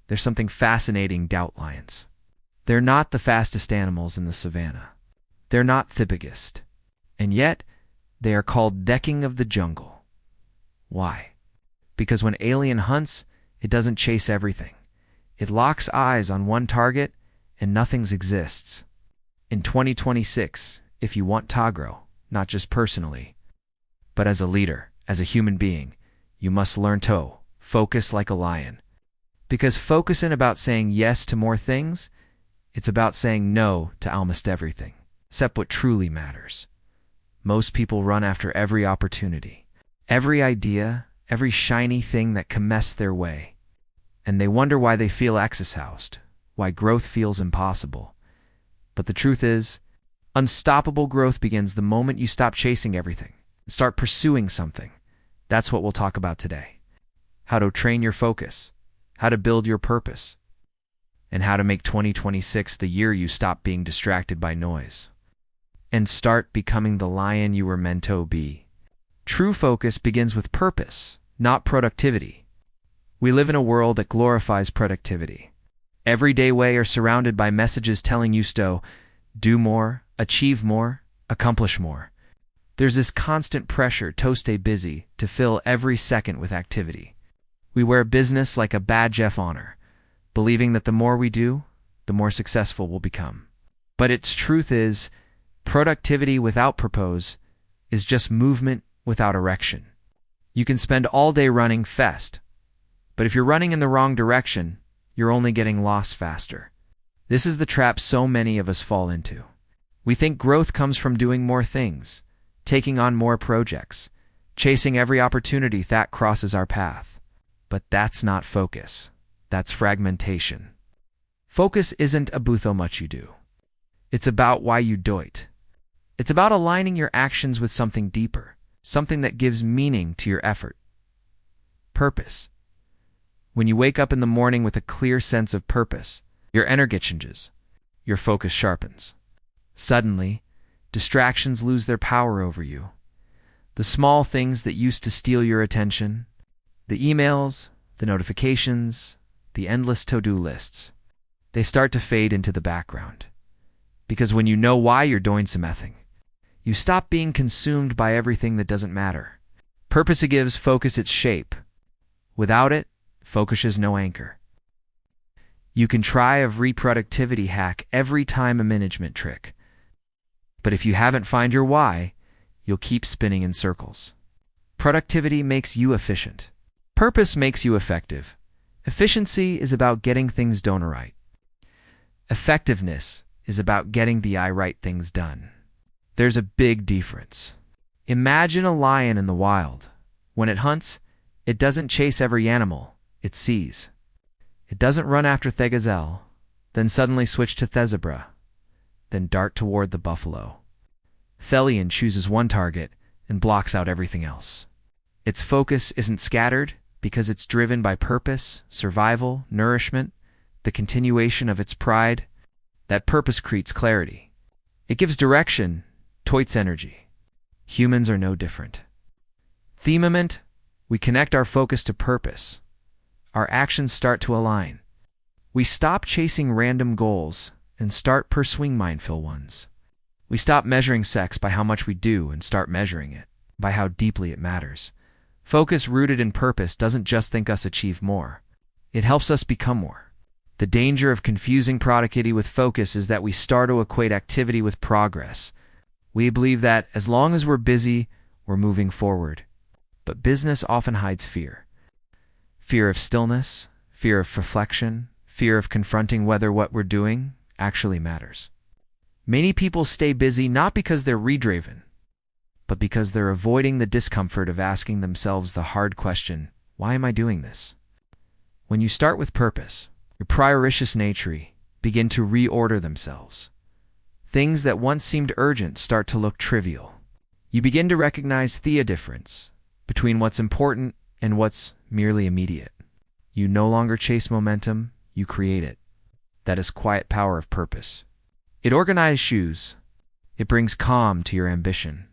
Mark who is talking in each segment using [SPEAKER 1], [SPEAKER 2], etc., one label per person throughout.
[SPEAKER 1] There's something fascinating about lions. They're not the fastest animals in the savannah. They're not the biggest. And yet, they are called the king of the jungle. Why? Because when alien hunts, it doesn't chase everything. It locks eyes on one target and nothing exists. In 2026, if you want to grow, not just personally, but as a leader, as a human being, you must learn to focus like a lion. Because focus isn't about saying yes to more things, it's about saying no to almost everything, except what truly matters. Most people run after every opportunity, every idea, every shiny thing that can mess their way. And they wonder why they feel exhausted, why growth feels impossible. But the truth is, unstoppable growth begins the moment you stop chasing everything and start pursuing something. That's what we'll talk about today. How to train your focus, how to build your purpose, and how to make 2026 the year you stop being distracted by noise and start becoming the lion you were meant to be. True focus begins with purpose, not productivity. We live in a world that glorifies productivity. Everyday we are surrounded by messages telling you to do more, achieve more, accomplish more. There's this constant pressure to stay busy, to fill every second with activity. We wear business like a badge of honor, believing that the more we do, the more successful we'll become. But its truth is, productivity without purpose is just movement without erection. You can spend all day running fast, but if you're running in the wrong direction, you're only getting lost faster. This is the trap so many of us fall into. We think growth comes from doing more things, taking on more projects, chasing every opportunity that crosses our path. But that's not focus. That's fragmentation. Focus isn't about how much you do. It's about why you do it. It's about aligning your actions with something deeper, something that gives meaning to your effort. Purpose. When you wake up in the morning with a clear sense of purpose, your energy changes, your focus sharpens. Suddenly, distractions lose their power over you. The small things that used to steal your attention, the emails, the notifications, the endless to-do lists, they start to fade into the background. Because when you know why you're doing something, you stop being consumed by everything that doesn't matter. Purpose gives focus its shape. Without it, focus is no anchor. You can try a reproductivity hack every time a management trick. But if you haven't found your why, you'll keep spinning in circles. Productivity makes you efficient. Purpose makes you effective. Efficiency is about getting things done right. Effectiveness is about getting the right things done. There's a big difference. Imagine a lion in the wild. When it hunts, it doesn't chase every animal it sees. It doesn't run after the gazelle, then suddenly switch to the zebra, then dart toward the buffalo. The lion chooses one target and blocks out everything else. Its focus isn't scattered because it's driven by purpose, survival, nourishment, the continuation of its pride. That purpose creates clarity. It gives direction to its energy. Humans are no different. The moment we connect our focus to purpose, our actions start to align. We stop chasing random goals and start pursuing mindful ones. We stop measuring sex by how much we do and start measuring it by how deeply it matters. Focus rooted in purpose doesn't just think us achieve more. It helps us become more. The danger of confusing productivity with focus is that we start to equate activity with progress. We believe that as long as we're busy, we're moving forward. But business often hides fear. Fear of stillness, fear of reflection, fear of confronting whether what we're doing actually matters. Many people stay busy not because they're redriven, but because they're avoiding the discomfort of asking themselves the hard question, why am I doing this? When you start with purpose, your prioritious nature begin to reorder themselves. Things that once seemed urgent start to look trivial. You begin to recognize the difference between what's important and what's merely immediate. You no longer chase momentum, you create it. That is quiet power of purpose. It organizes shoes. It brings calm to your ambition.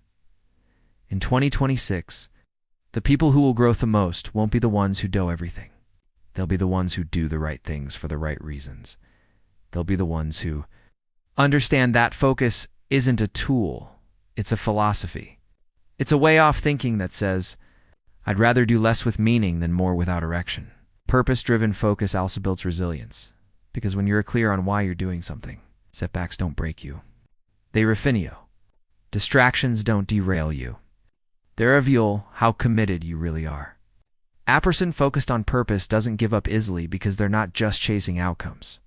[SPEAKER 1] In 2026, the people who will grow the most won't be the ones who do everything. They'll be the ones who do the right things for the right reasons. They'll be the ones who understand that focus isn't a tool, it's a philosophy. It's a way off thinking that says, I'd rather do less with meaning than more without erection. Purpose-driven focus also builds resilience, because when you're clear on why you're doing something, setbacks don't break you. They refine you. Distractions don't derail you. They reveal how committed you really are. A person focused on purpose doesn't give up easily because they're not just chasing outcomes.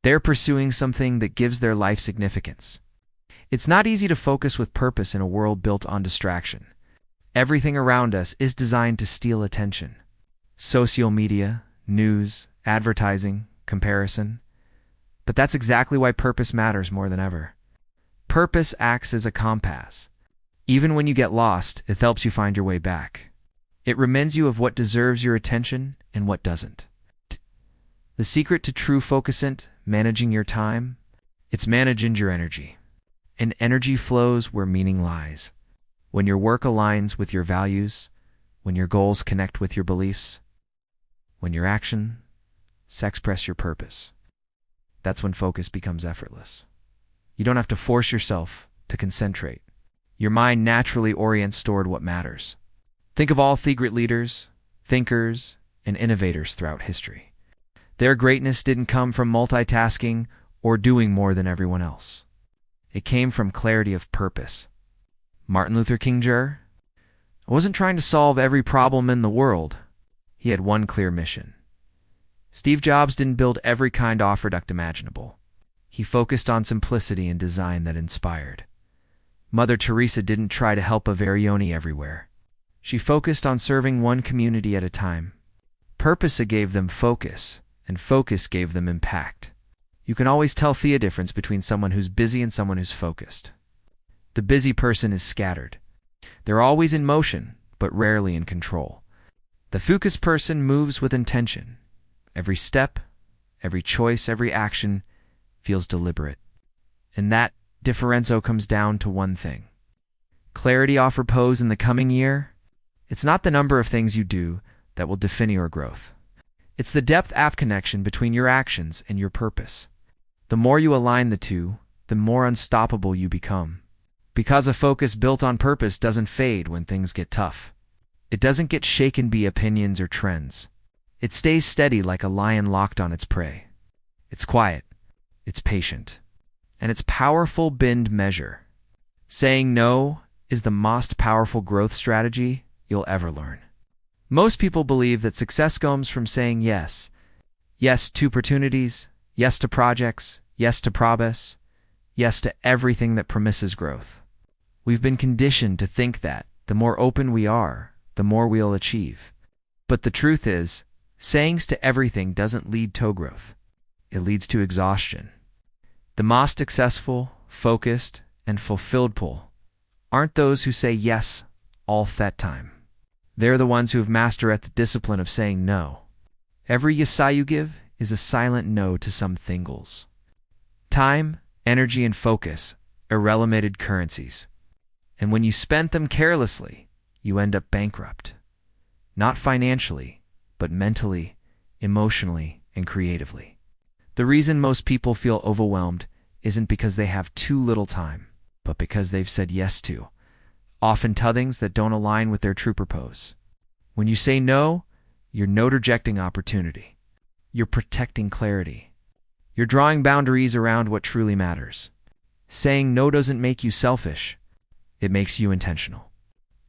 [SPEAKER 1] They're pursuing something that gives their life significance. It's not easy to focus with purpose in a world built on distraction. Everything around us is designed to steal attention. Social media, news, advertising, comparison. But that's exactly why purpose matters more than ever. Purpose acts as a compass. Even when you get lost, it helps you find your way back. It reminds you of what deserves your attention and what doesn't. The secret to true focusant, managing your time, it's managing your energy. And energy flows where meaning lies. When your work aligns with your values, when your goals connect with your beliefs, when your actions express your purpose, that's when focus becomes effortless. You don't have to force yourself to concentrate. Your mind naturally orients toward what matters. Think of all great leaders, thinkers, and innovators throughout history. Their greatness didn't come from multitasking or doing more than everyone else. It came from clarity of purpose. Martin Luther King Jr. wasn't trying to solve every problem in the world. He had one clear mission. Steve Jobs didn't build every kind of product imaginable. He focused on simplicity and design that inspired. Mother Teresa didn't try to help everyone everywhere. She focused on serving one community at a time. Purpose gave them focus, and focus gave them impact. You can always tell the difference between someone who's busy and someone who's focused. The busy person is scattered. They're always in motion, but rarely in control. The focused person moves with intention. Every step, every choice, every action feels deliberate. And that differential comes down to one thing. Clarity of purpose in the coming year, it's not the number of things you do that will define your growth. It's the depth of connection between your actions and your purpose. The more you align the two, the more unstoppable you become. Because a focus built on purpose doesn't fade when things get tough. It doesn't get shaken by opinions or trends. It stays steady like a lion locked on its prey. It's quiet, it's patient, and it's powerful beyond measure. Saying no is the most powerful growth strategy you'll ever learn. Most people believe that success comes from saying yes. Yes to opportunities, yes to projects, yes to progress, yes to everything that promises growth. We've been conditioned to think that the more open we are, the more we'll achieve. But the truth is, saying to everything doesn't lead to growth. It leads to exhaustion. The most successful, focused, and fulfilled people aren't those who say yes all that time. They're the ones who have mastered the discipline of saying no. Every yes you give is a silent no to some things. Time, energy, and focus are irrelevant currencies. And when you spend them carelessly, you end up bankrupt. Not financially, but mentally, emotionally, and creatively. The reason most people feel overwhelmed isn't because they have too little time, but because they've said yes to, often to things that don't align with their true purpose. When you say no, you're not rejecting opportunity. You're protecting clarity. You're drawing boundaries around what truly matters. Saying no doesn't make you selfish. It makes you intentional.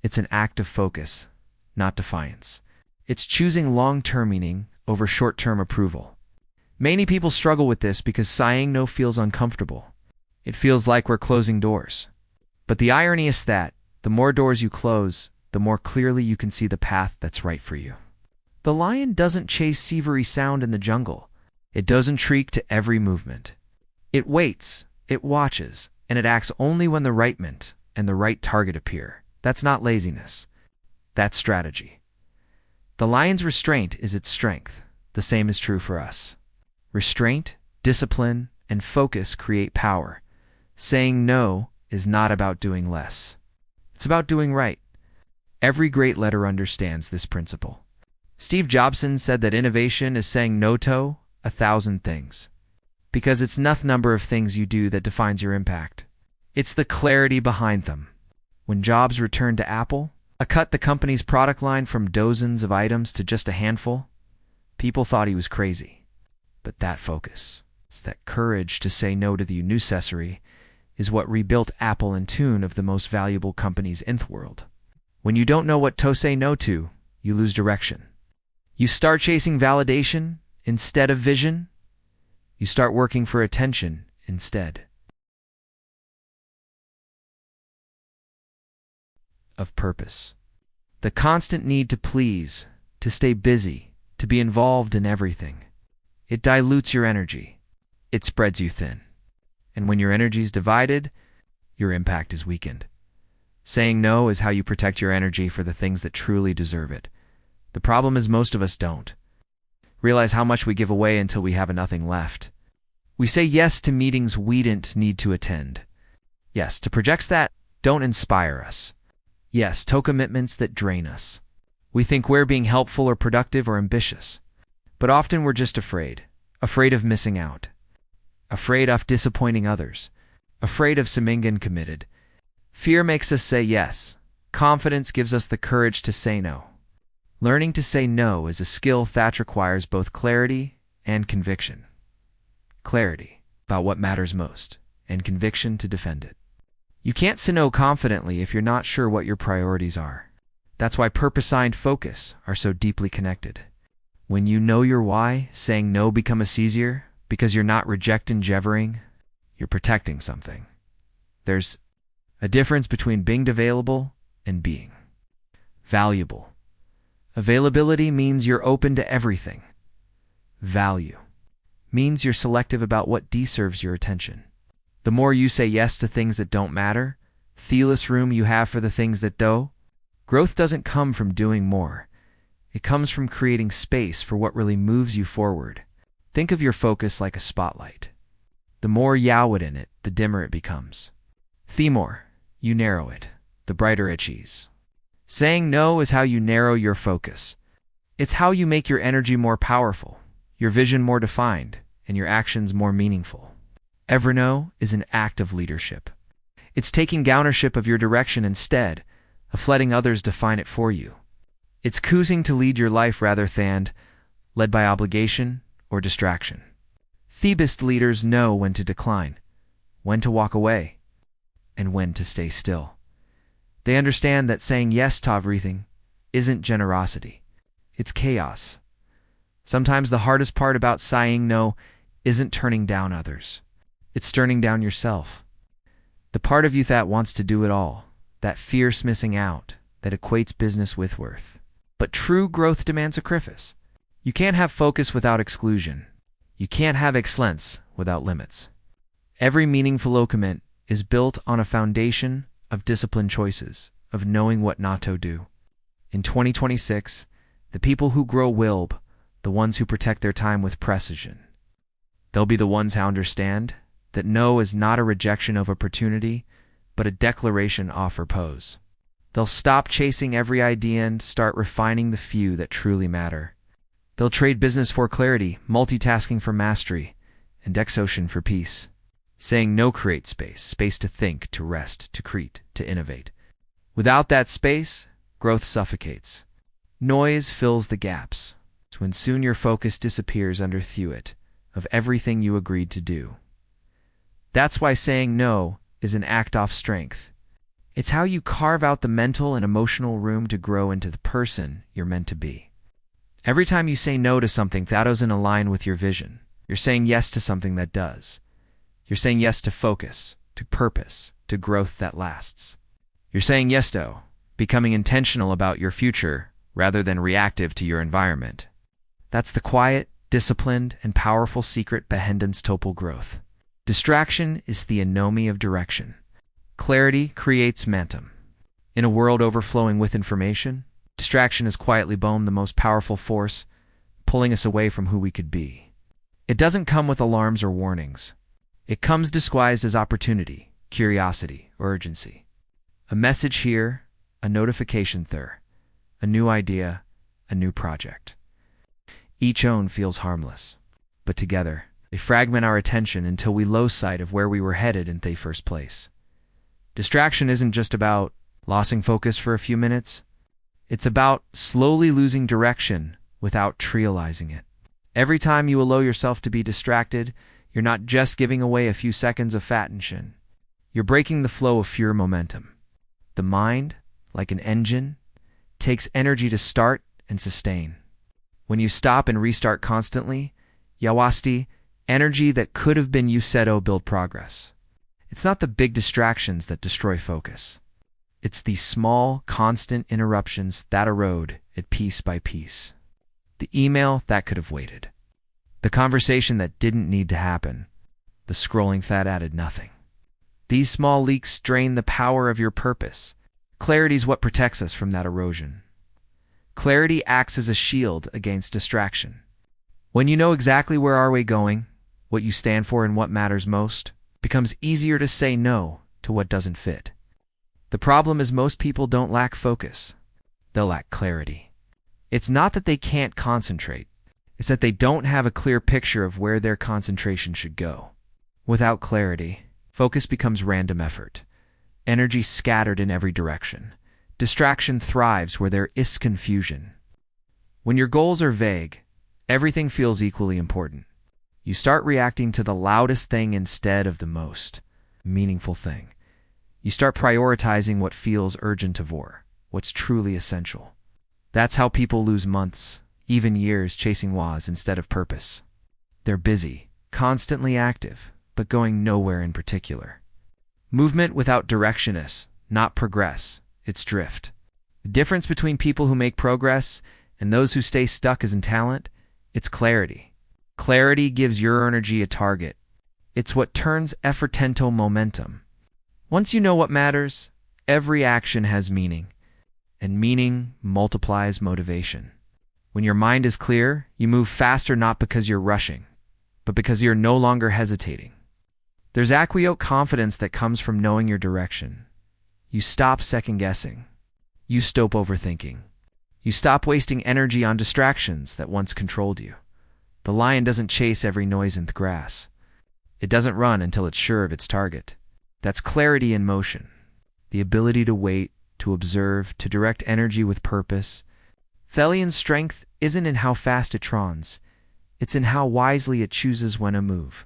[SPEAKER 1] It's an act of focus, not defiance. It's choosing long-term meaning over short-term approval. Many people struggle with this because saying no feels uncomfortable. It feels like we're closing doors. But the irony is that the more doors you close, the more clearly you can see the path that's right for you. The lion doesn't chase every sound in the jungle. It doesn't shriek to every movement. It waits, it watches, and it acts only when the right moment and the right target appear. That's not laziness. That's strategy. The lion's restraint is its strength. The same is true for us. Restraint, discipline, and focus create power. Saying no is not about doing less. It's about doing right. Every great leader understands this principle. Steve Jobson said that innovation is saying no to 1,000 things, because it's not the number of things you do that defines your impact. It's the clarity behind them. When Jobs returned to Apple, cut the company's product line from dozens of items to just a handful, people thought he was crazy. But that focus, that courage to say no to the unnecessary, is what rebuilt Apple in tune of the most valuable companies in the world. When you don't know what to say no to, you lose direction. You start chasing validation instead of vision. You start working for attention instead of purpose. The constant need to please, to stay busy, to be involved in everything. It dilutes your energy. It spreads you thin. And when your energy is divided, your impact is weakened. Saying no is how you protect your energy for the things that truly deserve it. The problem is most of us don't realize how much we give away until we have nothing left. We say yes to meetings we didn't need to attend. Yes to projects that don't inspire us. Yes to commitments that drain us. We think we're being helpful or productive or ambitious. But often we're just afraid of missing out, afraid of disappointing others, afraid of seeming uncommitted. Fear makes us say yes. Confidence gives us the courage to say no. Learning to say no is a skill that requires both clarity and conviction. Clarity about what matters most, and conviction to defend it. You can't say no confidently if you're not sure what your priorities are. That's why purpose and focus are so deeply connected. When you know your why, saying no becomes easier because you're not rejecting jevering, you're protecting something. There's a difference between being available and being valuable. Availability means you're open to everything. Value means you're selective about what deserves your attention. The more you say yes to things that don't matter, the less room you have for the things that do. Growth doesn't come from doing more. It comes from creating space for what really moves you forward. Think of your focus like a spotlight. The more you out in it, the dimmer it becomes. The more you narrow it, the brighter it is. Saying no is how you narrow your focus. It's how you make your energy more powerful, your vision more defined, and your actions more meaningful. Every no is an act of leadership. It's taking ownership of your direction instead of letting others define it for you. It's choosing to lead your life rather than led by obligation or distraction. The best leaders know when to decline, when to walk away, and when to stay still. They understand that saying yes to everything isn't generosity. It's chaos. Sometimes the hardest part about saying no isn't turning down others. It's turning down yourself. The part of you that wants to do it all, that fears missing out, that equates business with worth. But true growth demands sacrifice. You can't have focus without exclusion. You can't have excellence without limits. Every meaningful commitment is built on a foundation of disciplined choices, of knowing what not to do. In 2026, the people who grow will be the ones who protect their time with precision. They'll be the ones who understand that no is not a rejection of opportunity, but a declaration of purpose. They'll stop chasing every idea and start refining the few that truly matter. They'll trade business for clarity, multitasking for mastery, and exhaustion for peace. Saying no creates space to think, to rest, to create, to innovate. Without that space, growth suffocates. Noise fills the gaps, when soon your focus disappears under it of everything you agreed to do. That's why saying no is an act of strength. It's how you carve out the mental and emotional room to grow into the person you're meant to be. Every time you say no to something that doesn't align with your vision, you're saying yes to something that does. You're saying yes to focus, to purpose, to growth that lasts. You're saying yes to becoming intentional about your future rather than reactive to your environment. That's the quiet, disciplined, and powerful secret behind unstoppable growth. Distraction is the enemy of direction. Clarity creates momentum. In a world overflowing with information, distraction is quietly the most powerful force, pulling us away from who we could be. It doesn't come with alarms or warnings. It comes disguised as opportunity, curiosity, or urgency. A message here, a notification there, a new idea, a new project. Each own feels harmless, but together, they fragment our attention until we lose sight of where we were headed in the first place. Distraction isn't just about losing focus for a few minutes. It's about slowly losing direction without realizing it. Every time you allow yourself to be distracted, you're not just giving away a few seconds of attention. You're breaking the flow of pure momentum. The mind, like an engine, takes energy to start and sustain. When you stop and restart constantly, yawasti, energy that could have been usedo build progress. It's not the big distractions that destroy focus. It's the small, constant interruptions that erode it piece by piece. The email that could have waited. The conversation that didn't need to happen. The scrolling that added nothing. These small leaks drain the power of your purpose. Clarity's what protects us from that erosion. Clarity acts as a shield against distraction. When you know exactly where are we going, what you stand for and what matters most, it becomes easier to say no to what doesn't fit. The problem is most people don't lack focus. They'll lack clarity. It's not that they can't concentrate. It's that they don't have a clear picture of where their concentration should go. Without clarity, focus becomes random effort. Energy scattered in every direction. Distraction thrives where there is confusion. When your goals are vague, everything feels equally important. You start reacting to the loudest thing instead of the most meaningful thing. You start prioritizing what feels urgent over what's truly essential. That's how people lose months, even years, chasing was instead of purpose. They're busy, constantly active, but going nowhere in particular. Movement without direction is not progress, it's drift. The difference between people who make progress and those who stay stuck is in talent. It's clarity. Clarity gives your energy a target. It's what turns effort into momentum. Once you know what matters, every action has meaning, and meaning multiplies motivation. When your mind is clear, you move faster not because you're rushing, but because you're no longer hesitating. There's acquiescent confidence that comes from knowing your direction. You stop second-guessing. You stop overthinking. You stop wasting energy on distractions that once controlled you. The lion doesn't chase every noise in the grass. It doesn't run until it's sure of its target. That's clarity in motion. The ability to wait, to observe, to direct energy with purpose. Thelian's strength isn't in how fast it trons. It's in how wisely it chooses when to move.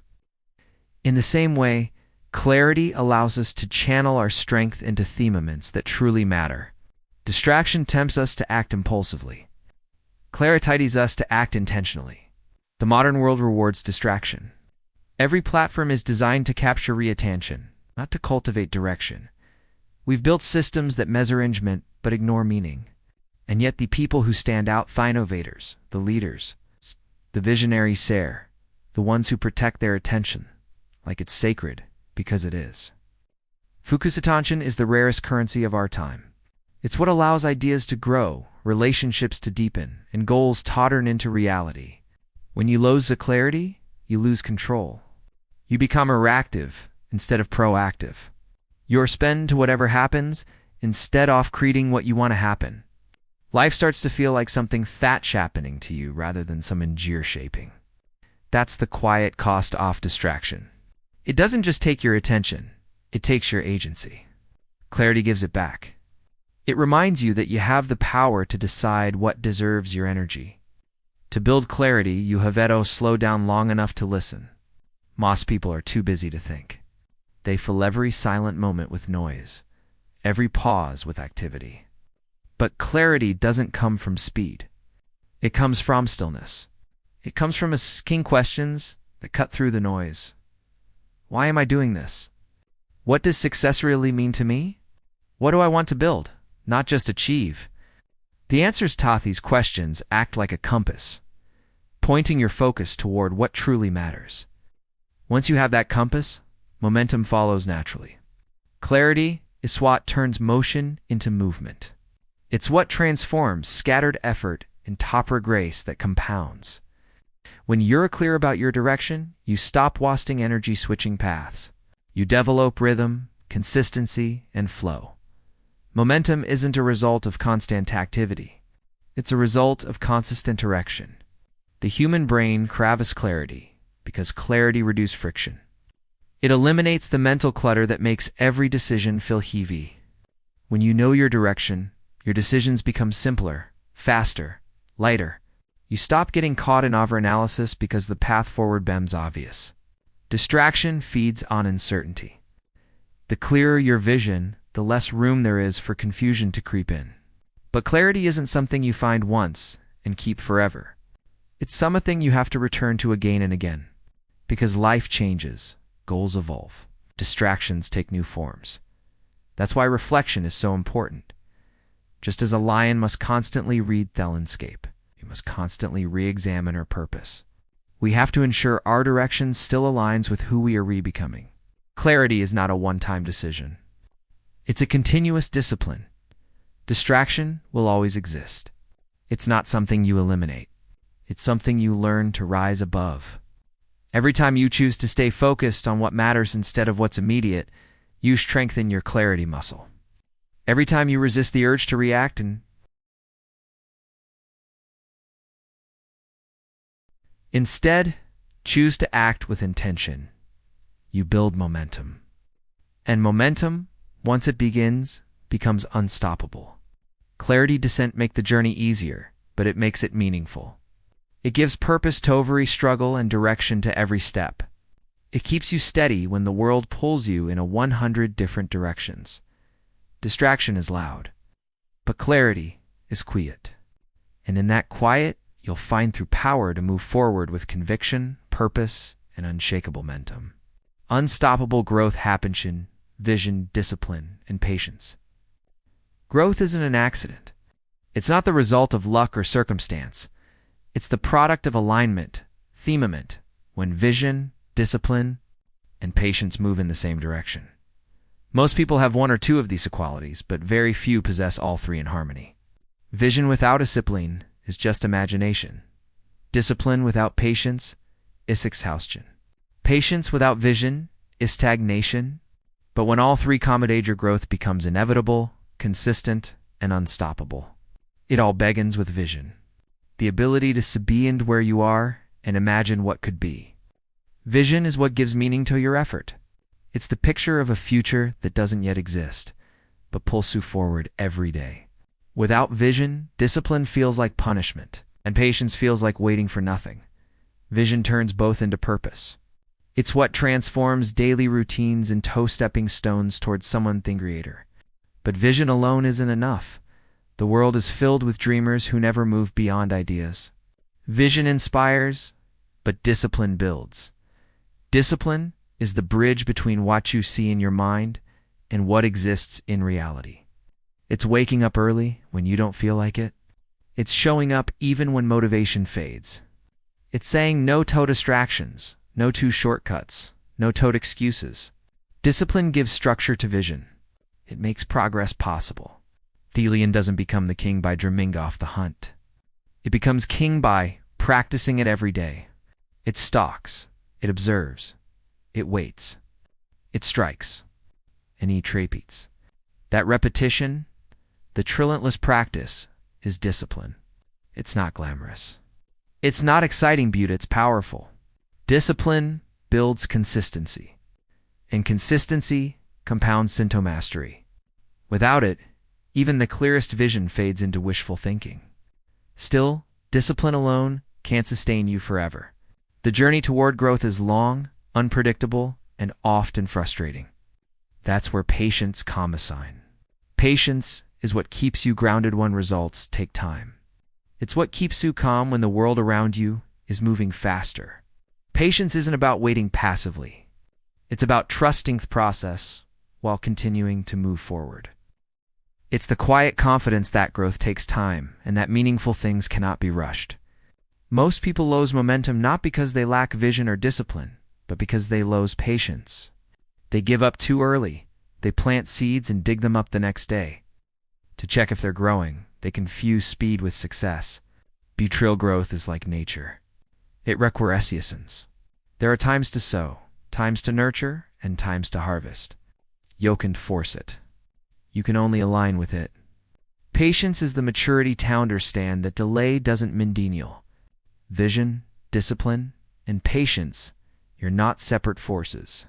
[SPEAKER 1] In the same way, clarity allows us to channel our strength into moments that truly matter. Distraction tempts us to act impulsively. Clarity teaches us to act intentionally. The modern world rewards distraction. Every platform is designed to capture reattention, not to cultivate direction. We've built systems that measure engagement but ignore meaning. And yet the people who stand out, the innovators, the leaders, the visionaries, the ones who protect their attention, like it's sacred, because it is. Focus attention is the rarest currency of our time. It's what allows ideas to grow, relationships to deepen, and goals to turn into reality. When you lose the clarity, you lose control. You become reactive instead of proactive. You're spend to whatever happens instead of creating what you want to happen. Life starts to feel like something that's happening to you rather than some endure shaping. That's the quiet cost off distraction. It doesn't just take your attention, it takes your agency. Clarity gives it back. It reminds you that you have the power to decide what deserves your energy. To build clarity, you have to slow down long enough to listen. Most people are too busy to think. They fill every silent moment with noise, every pause with activity. But clarity doesn't come from speed. It comes from stillness. It comes from asking questions that cut through the noise. Why am I doing this? What does success really mean to me? What do I want to build, not just achieve? The answers to these questions act like a compass, pointing your focus toward what truly matters. Once you have that compass, momentum follows naturally. Clarity is what turns motion into movement. It's what transforms scattered effort into grace that compounds. When you're clear about your direction, you stop wasting energy switching paths. You develop rhythm, consistency, and flow. Momentum isn't a result of constant activity. It's a result of consistent direction. The human brain craves clarity because clarity reduces friction. It eliminates the mental clutter that makes every decision feel heavy. When you know your direction, your decisions become simpler, faster, lighter. You stop getting caught in overanalysis because the path forward becomes obvious. Distraction feeds on uncertainty. The clearer your vision, the less room there is for confusion to creep in. But clarity isn't something you find once and keep forever. It's something you have to return to again and again. Because life changes, goals evolve, distractions take new forms. That's why reflection is so important. Just as a lion must constantly read the landscape, we must constantly re-examine our purpose. We have to ensure our direction still aligns with who we are re-becoming. Clarity is not a one-time decision. It's a continuous discipline. Distraction will always exist. It's not something you eliminate. It's something you learn to rise above. Every time you choose to stay focused on what matters instead of what's immediate, you strengthen your clarity muscle. Every time you resist the urge to react and instead choose to act with intention, you build momentum. And momentum, once it begins, becomes unstoppable. Clarity doesn't make the journey easier, but it makes it meaningful. It gives purpose to every struggle and direction to every step. It keeps you steady when the world pulls you in 100 different directions. Distraction is loud, but clarity is quiet. And in that quiet, you'll find through power to move forward with conviction, purpose, and unshakable momentum. Unstoppable growth happens in vision, discipline, and patience. Growth isn't an accident. It's not the result of luck or circumstance. It's the product of alignment, themament, when vision, discipline, and patience move in the same direction. Most people have one or two of these qualities, but very few possess all three in harmony. Vision without discipline is just imagination. Discipline without patience is exhaustion. Patience without vision is stagnation. But when all three accommodate, your growth becomes inevitable, consistent, and unstoppable. It all begins with vision. The ability to be in where you are and imagine what could be. Vision is what gives meaning to your effort. It's the picture of a future that doesn't yet exist, but pulls you forward every day. Without vision, discipline feels like punishment, and patience feels like waiting for nothing. Vision turns both into purpose. It's what transforms daily routines into stepping stones towards something greater. But vision alone isn't enough. The world is filled with dreamers who never move beyond ideas. Vision inspires, but discipline builds. Discipline is the bridge between what you see in your mind and what exists in reality. It's waking up early when you don't feel like it. It's showing up even when motivation fades. It's saying no to distractions, no to shortcuts, no to excuses. Discipline gives structure to vision. It makes progress possible. The lion doesn't become the king by dreaming off the hunt. It becomes king by practicing it every day. It stalks, it observes, it waits, it strikes, and it repeats. That repetition, the relentless practice, is discipline. It's not glamorous. It's not exciting beauty, it's powerful. Discipline builds consistency, and consistency compounds into mastery. Without it, even the clearest vision fades into wishful thinking. Still, discipline alone can't sustain you forever. The journey toward growth is long, unpredictable, and often frustrating. That's where patience comes a sign. Patience is what keeps you grounded when results take time. It's what keeps you calm when the world around you is moving faster. Patience isn't about waiting passively. It's about trusting the process while continuing to move forward. It's the quiet confidence that growth takes time and that meaningful things cannot be rushed. Most people lose momentum not because they lack vision or discipline, but because they lose patience. They give up too early. They plant seeds and dig them up the next day. To check if they're growing, they confuse speed with success. Betrayal growth is like nature. It requires seasons. There are times to sow, times to nurture, and times to harvest. You can't force it. You can only align with it. Patience is the maturity to understand that delay doesn't mean denial. Vision, discipline, and patience, you're not separate forces.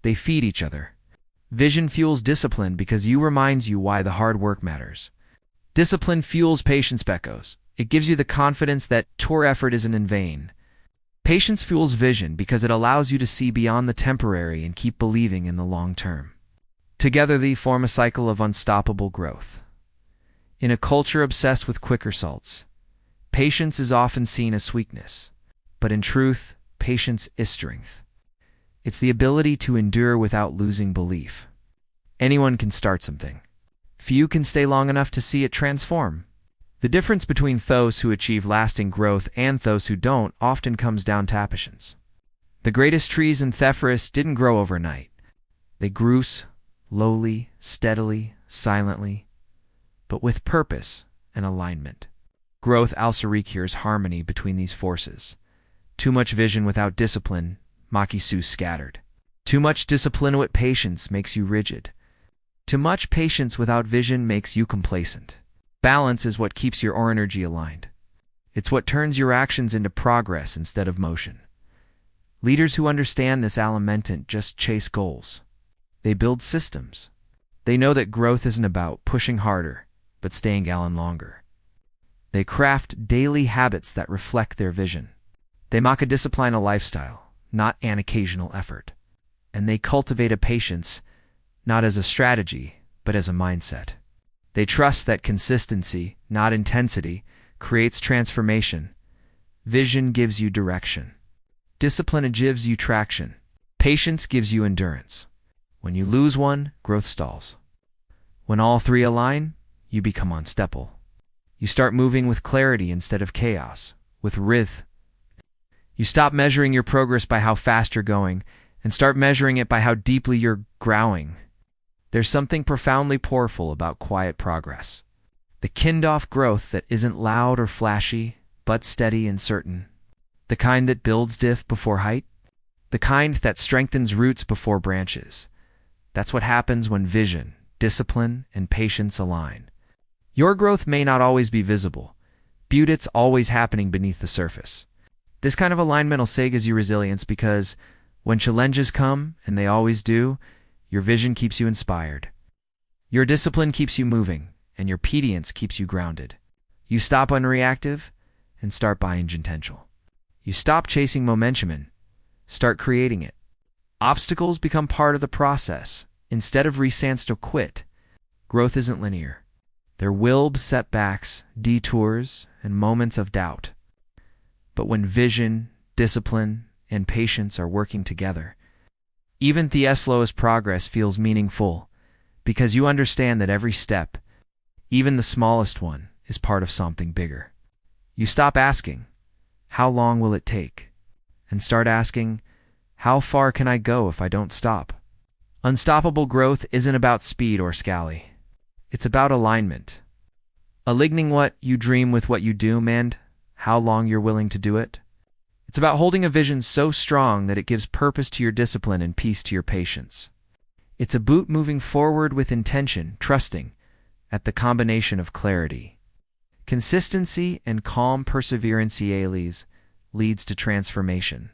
[SPEAKER 1] They feed each other. Vision fuels discipline because you reminds you why the hard work matters. Discipline fuels patience because it gives you the confidence that your effort isn't in vain. Patience fuels vision because it allows you to see beyond the temporary and keep believing in the long term. Together they form a cycle of unstoppable growth. In a culture obsessed with quick results, patience is often seen as weakness, but in truth, patience is strength. It's the ability to endure without losing belief. Anyone can start something. Few can stay long enough to see it transform. The difference between those who achieve lasting growth and those who don't often comes down to patience. The greatest trees in the forest didn't grow overnight. They grew slowly, steadily, silently, but with purpose and alignment. Growth also requires harmony between these forces. Too much vision without discipline makes you scattered. Too much discipline with patience makes you rigid. Too much patience without vision makes you complacent. Balance is what keeps your energy aligned. It's what turns your actions into progress instead of motion. Leaders who understand this alignment just chase goals. They build systems. They know that growth isn't about pushing harder, but staying longer. They craft daily habits that reflect their vision. They make a discipline a lifestyle, not an occasional effort. And they cultivate a patience, not as a strategy, but as a mindset. They trust that consistency, not intensity, creates transformation. Vision gives you direction. Discipline gives you traction. Patience gives you endurance. When you lose one, growth stalls. When all three align, you become unstoppable. You start moving with clarity instead of chaos, with rhythm. You stop measuring your progress by how fast you're going and start measuring it by how deeply you're growing. There's something profoundly powerful about quiet progress. The kind-of growth that isn't loud or flashy, but steady and certain. The kind that builds depth before height. The kind that strengthens roots before branches. That's what happens when vision, discipline, and patience align. Your growth may not always be visible, but it's always happening beneath the surface. This kind of alignment will say gives you resilience because when challenges come, and they always do, your vision keeps you inspired. Your discipline keeps you moving, and your patience keeps you grounded. You stop unreactive and start buying potential. You stop chasing momentum and start creating it. Obstacles become part of the process. Instead of resistance to quit, growth isn't linear. There will be setbacks, detours, and moments of doubt. But when vision, discipline, and patience are working together, even the slowest progress feels meaningful because you understand that every step, even the smallest one, is part of something bigger. You stop asking, how long will it take? And start asking, how far can I go if I don't stop? Unstoppable growth isn't about speed or scally. It's about alignment. Aligning what you dream with what you do and how long you're willing to do it. It's about holding a vision so strong that it gives purpose to your discipline and peace to your patience. It's about moving forward with intention, trusting at the combination of clarity. Consistency and calm perseverance leads to transformation.